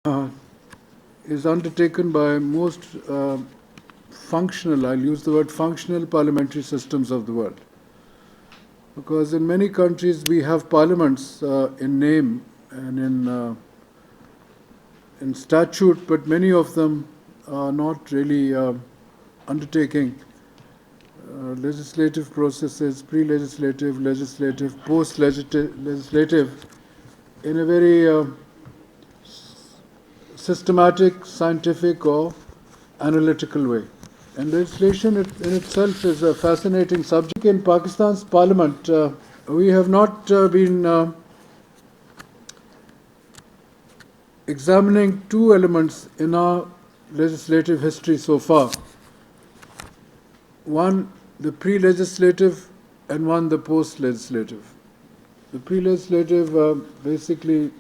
uh, is undertaken by most functional, I'll use the word functional parliamentary systems of the world. Because in many countries we have parliaments in name and in statute, but many of them are not really undertaking legislative processes, pre-legislative, legislative, post-legislative, in a very systematic, scientific, or analytical way. And legislation in itself is a fascinating subject. In Pakistan's parliament, we have not been examining two elements in our legislative history so far. One, the pre-legislative, and one, the post-legislative. The pre-legislative, basically,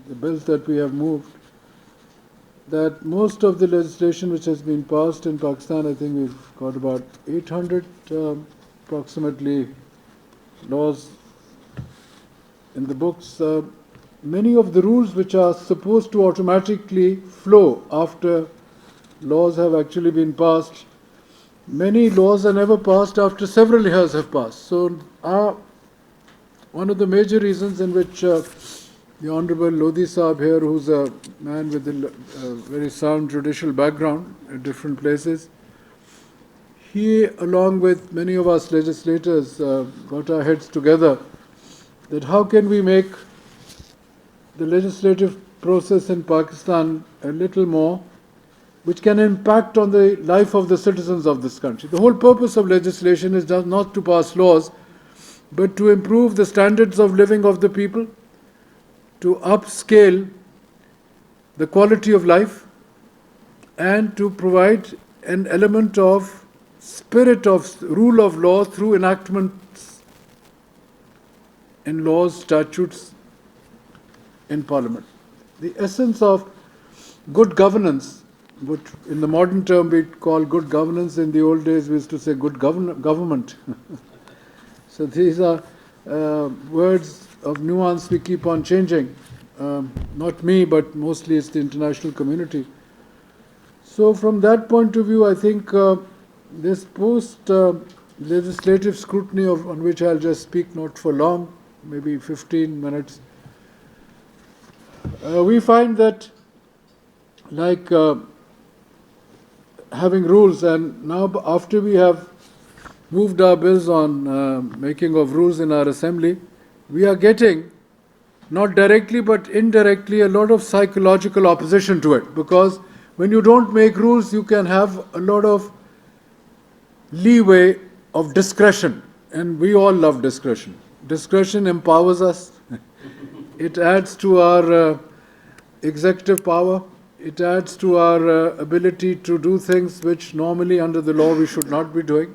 the bills that we have moved, that most of the legislation which has been passed in Pakistan, I think we've got about 800 approximately laws in the books. Many of the rules which are supposed to automatically flow after laws have actually been passed, many laws are never passed after several years have passed. So one of the major reasons in which the Honorable Lodi Saab here, who's a man with a very sound judicial background at different places, he, along with many of us legislators, got our heads together that how can we make the legislative process in Pakistan a little more, which can impact on the life of the citizens of this country. The whole purpose of legislation is not to pass laws, but to improve the standards of living of the people, to upscale the quality of life, and to provide an element of spirit of rule of law through enactments in laws, statutes in Parliament. The essence of good governance, which in the modern term we call good governance, in the old days we used to say good government. So these are words of nuance we keep on changing. Not me, but mostly it's the international community. So from that point of view, I think this post-legislative scrutiny on which I'll just speak not for long, maybe 15 minutes, we find that like having rules, and now after we have moved our bills on making of rules in our assembly, we are getting, not directly but indirectly, a lot of psychological opposition to it, because when you don't make rules, you can have a lot of leeway of discretion, and we all love discretion. Discretion empowers us. It adds to our executive power. It adds to our ability to do things which normally under the law we should not be doing,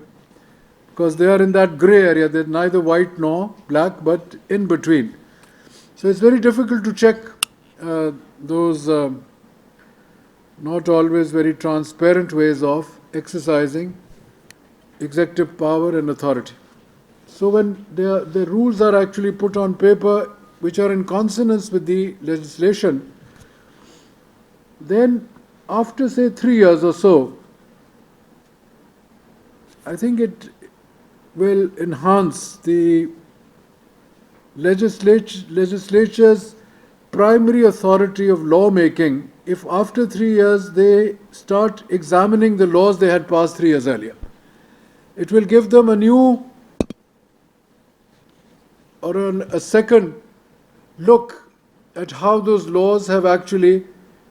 because they are in that grey area. They're neither white nor black, but in between. So it's very difficult to check those not always very transparent ways of exercising executive power and authority. So when the rules are actually put on paper, which are in consonance with the legislation, then after say 3 years or so, I think it will enhance the legislature's primary authority of lawmaking if after 3 years they start examining the laws they had passed 3 years earlier. It will give them a new or a second look at how those laws have actually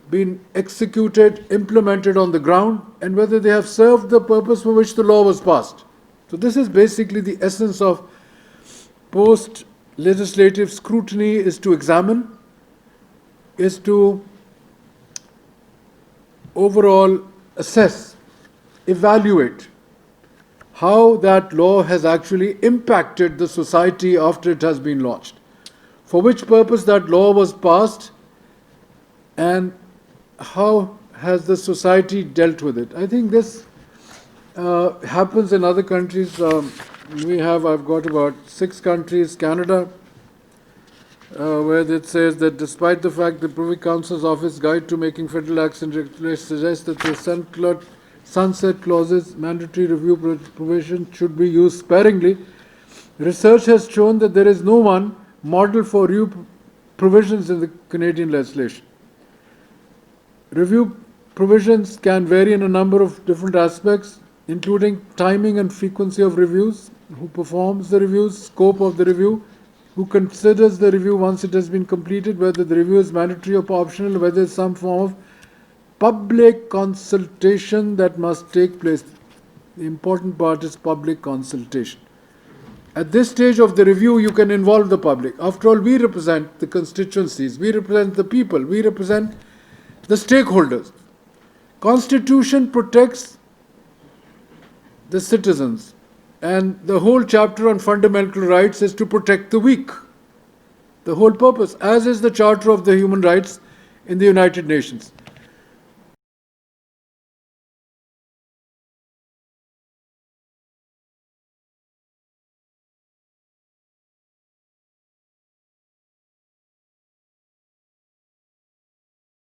been executed, implemented on the ground, and whether they have served the purpose for which the law was passed. So this is basically the essence of post-legislative scrutiny, is to examine, is to overall assess, evaluate how that law has actually impacted the society after it has been launched, for which purpose that law was passed, and how has the society dealt with it. I think this happens in other countries. I've got about 6 countries: Canada, where it says that despite the fact the Privy Council's Office Guide to Making Federal Acts and Regulations suggests that the sunset clauses, mandatory review provision should be used sparingly, research has shown that there is no one model for review provisions in the Canadian legislation. Review provisions can vary in a number of different aspects, including timing and frequency of reviews, who performs the reviews, scope of the review, who considers the review once it has been completed, whether the review is mandatory or optional, whether it's some form of public consultation that must take place. The important part is public consultation. At this stage of the review, you can involve the public. After all, we represent the constituencies, we represent the people, we represent the stakeholders. Constitution protects the citizens, and the whole chapter on fundamental rights is to protect the weak. The whole purpose, as is the Charter of the Human Rights in the United Nations.